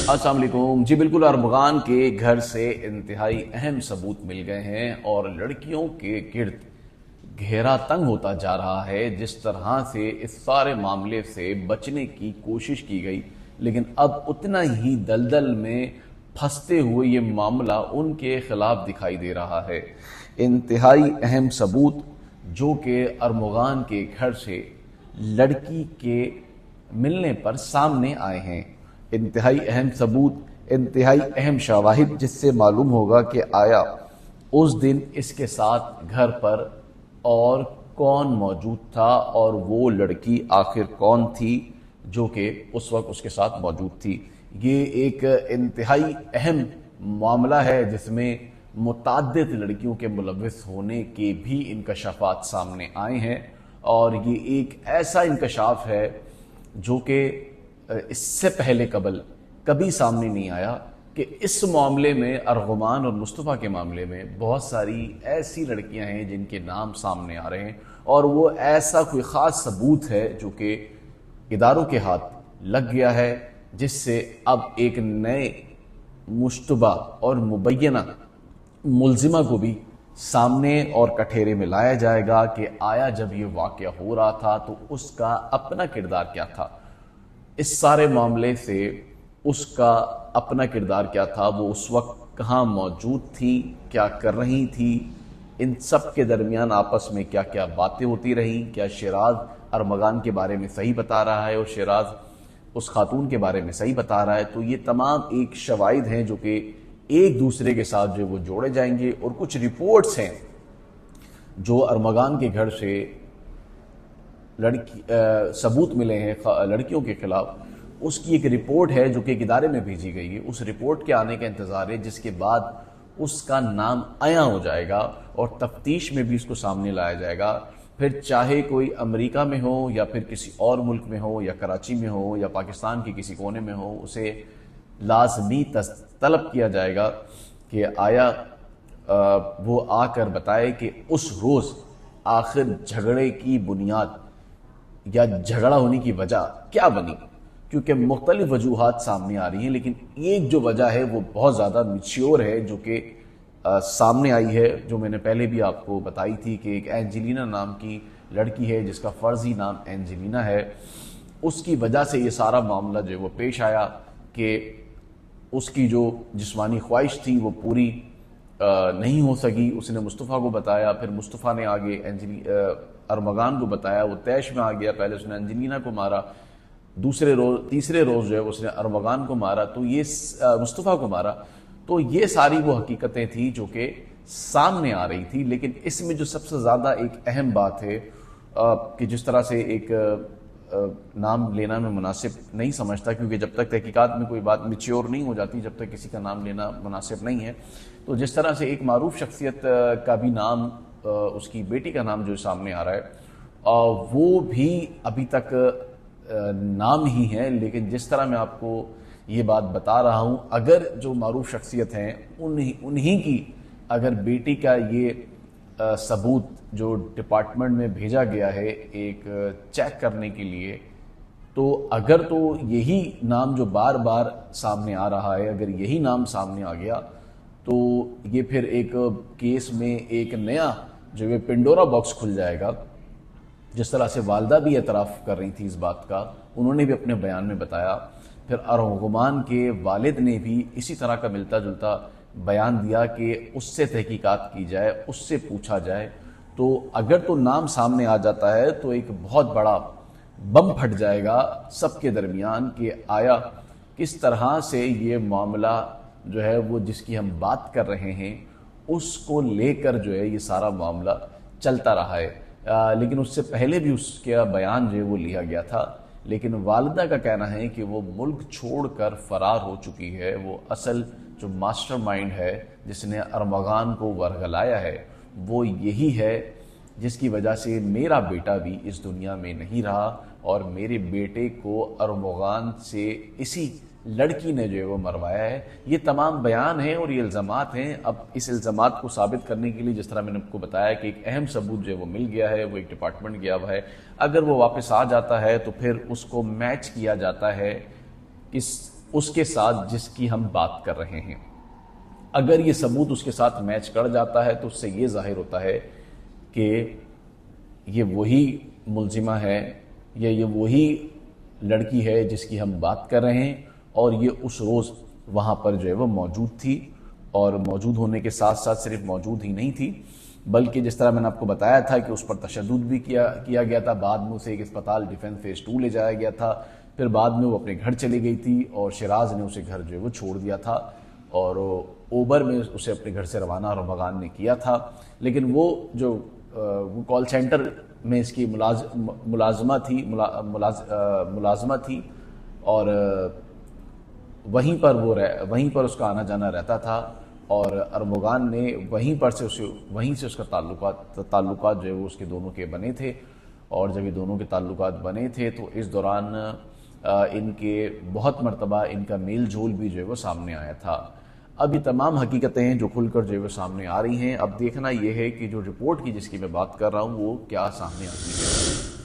अस्सलाम वालेकुम जी। बिल्कुल अरमगान के घर से इंतहाई अहम सबूत मिल गए हैं और लड़कियों के गिर्द घेरा तंग होता जा रहा है। जिस तरह से इस सारे मामले से बचने की कोशिश की गई, लेकिन अब उतना ही दलदल में फंसते हुए ये मामला उनके खिलाफ दिखाई दे रहा है। इंतहाई अहम सबूत जो कि अरमगान के घर से लड़की के मिलने पर सामने आए हैं। इंतहाई अहम सबूत, इंतहाई अहम शवाहिद, जिससे मालूम होगा कि आया उस दिन इसके साथ घर पर और कौन मौजूद था और वो लड़की आखिर कौन थी जो कि उस वक्त उसके साथ मौजूद थी। ये एक इंतहाई अहम मामला है जिसमें मुताद्दिद लड़कियों के मुलव्विस होने के भी इंकशाफात सामने आए हैं और ये एक ऐसा इंकशाफ है जो कि इससे पहले कभी सामने नहीं आया कि इस मामले में अरगुमान और मुस्तफ़ा के मामले में बहुत सारी ऐसी लड़कियां हैं जिनके नाम सामने आ रहे हैं और वो ऐसा कोई ख़ास सबूत है जो कि इदारों के हाथ लग गया है, जिससे अब एक नए मुश्तबा और मुबैना मुल्जिमा को भी सामने और कठेरे में लाया जाएगा कि आया जब ये वाक़या हो रहा था तो उसका अपना किरदार क्या था। इस सारे मामले से उसका अपना किरदार क्या था, वो उस वक्त कहाँ मौजूद थी, क्या कर रही थी, इन सब के दरमियान आपस में क्या क्या बातें होती रहीं, क्या शिराज अरमगान के बारे में सही बता रहा है और शिराज उस खातून के बारे में सही बता रहा है। तो ये तमाम एक शवाहिद हैं जो कि एक दूसरे के साथ जो वो जोड़े जाएंगे। और कुछ रिपोर्ट्स हैं जो अरमगान के घर से सबूत मिले हैं लड़कियों के खिलाफ, उसकी एक रिपोर्ट है जो कि एक इदारे में भेजी गई है। उस रिपोर्ट के आने का इंतज़ार है, जिसके बाद उसका नाम आया हो जाएगा और तफ्तीश में भी इसको सामने लाया जाएगा। फिर चाहे कोई अमेरिका में हो या फिर किसी और मुल्क में हो या कराची में हो या पाकिस्तान के किसी कोने में हो, उसे लाजमी तलब किया जाएगा कि आया वो आकर बताए कि उस रोज़ आखिर झगड़े की बुनियाद या झगड़ा होने की वजह क्या बनी, क्योंकि मुख्तलिफ वजूहात सामने आ रही हैं, लेकिन एक जो वजह है वो बहुत ज़्यादा मैच्योर है जो कि सामने आई है, जो मैंने पहले भी आपको बताई थी कि एक एंजेलिना नाम की लड़की है जिसका फ़र्ज़ी नाम एंजेलिना है। उसकी वजह से ये सारा मामला जो है वो पेश आया कि उसकी जो जिस्मानी ख्वाहिश थी वो पूरी नहीं हो सकी। उसने मुस्तफ़ा को बताया, फिर मुस्तफ़ा ने आगे अरमगान को बताया, वो तैश में आ गया। पहले उसने एंजेलिना को मारा, तीसरे रोज़ जो है उसने अरमगान को मारा, तो ये मुस्तफ़ा को मारा। तो ये सारी वो हकीकतें थी जो कि सामने आ रही थी। लेकिन इसमें जो सबसे ज़्यादा एक अहम बात है कि जिस तरह से एक नाम लेना मैं मुनासिब नहीं समझता, क्योंकि जब तक तहकीकात में कोई बात मैच्योर नहीं हो जाती, जब तक किसी का नाम लेना मुनासिब नहीं है। तो जिस तरह से एक मारूफ शख्सियत का भी नाम, उसकी बेटी का नाम जो सामने आ रहा है, वो भी अभी तक नाम ही है। लेकिन जिस तरह मैं आपको ये बात बता रहा हूँ, अगर जो मारूफ शख्सियत हैं उन्हीं की अगर बेटी का ये सबूत जो डिपार्टमेंट में भेजा गया है एक चेक करने के लिए, तो अगर तो यही नाम जो बार बार सामने आ रहा है, अगर यही नाम सामने आ गया तो ये फिर एक केस में एक नया जो है पिंडोरा बॉक्स खुल जाएगा। जिस तरह से वालदा भी एतराफ़ कर रही थी इस बात का, उन्होंने भी अपने बयान में बताया। फिर अरगुमान के वालिद ने भी इसी तरह का मिलता जुलता बयान दिया कि उससे तहकीकात की जाए, उससे पूछा जाए। तो अगर तो नाम सामने आ जाता है तो एक बहुत बड़ा बम फट जाएगा सबके दरमियान कि आया किस तरह से ये मामला जो है वो जिसकी हम बात कर रहे हैं उसको लेकर जो है ये सारा मामला चलता रहा है। लेकिन उससे पहले भी उसका बयान जो है वो लिया गया था। लेकिन वालिदा का कहना है कि वो मुल्क छोड़कर फरार हो चुकी है। वो असल जो मास्टरमाइंड है जिसने अरमगान को वरगलाया है वो यही है, जिसकी वजह से मेरा बेटा भी इस दुनिया में नहीं रहा और मेरे बेटे को अरमगान से इसी लड़की ने जो है वो मरवाया है। ये तमाम बयान हैं और ये इल्ज़ामात हैं। अब इस इल्ज़ामात को साबित करने के लिए, जिस तरह मैंने आपको बताया कि एक अहम सबूत जो है वो मिल गया है, वो एक डिपार्टमेंट गया हुआ है। अगर वो वापस आ जाता है तो फिर उसको मैच किया जाता है किस اس کے ساتھ جس کی ہم بات کر رہے ہیں۔ اگر یہ ثبوت اس کے ساتھ میچ کر جاتا ہے تو اس سے یہ ظاہر ہوتا ہے کہ یہ وہی ملزمہ ہے یا یہ وہی لڑکی ہے جس کی ہم بات کر رہے ہیں، اور یہ اس روز وہاں پر جو ہے وہ موجود تھی، اور موجود ہونے کے ساتھ ساتھ صرف موجود ہی نہیں تھی بلکہ جس طرح میں نے آپ کو بتایا تھا کہ اس پر تشدد بھی کیا گیا تھا، بعد میں اسے ایک اسپتال ڈیفنس فیز 2 لے جایا گیا تھا، پھر بعد میں وہ اپنے گھر چلی گئی تھی اور شیراز نے اسے گھر جو ہے وہ چھوڑ دیا تھا، اور اوبر میں اسے اپنے گھر سے روانہ ارمغان نے کیا تھا۔ لیکن وہ جو وہ کال سینٹر میں اس کی ملازمہ تھی اور وہیں پر اس کا آنا جانا رہتا تھا، اور ارمغان نے وہیں سے اس کا تعلقات جو ہے وہ اس کے دونوں کے بنے تھے، اور جب یہ دونوں کے تعلقات بنے تھے تو اس دوران ان کے بہت مرتبہ ان کا میل جول بھی جو ہے وہ سامنے آیا تھا۔ اب یہ تمام حقیقتیں ہیں جو کھل کر جو ہے وہ سامنے آ رہی ہیں۔ اب دیکھنا یہ ہے کہ جو رپورٹ کی جس کی میں بات کر رہا ہوں وہ کیا سامنے آتی ہے۔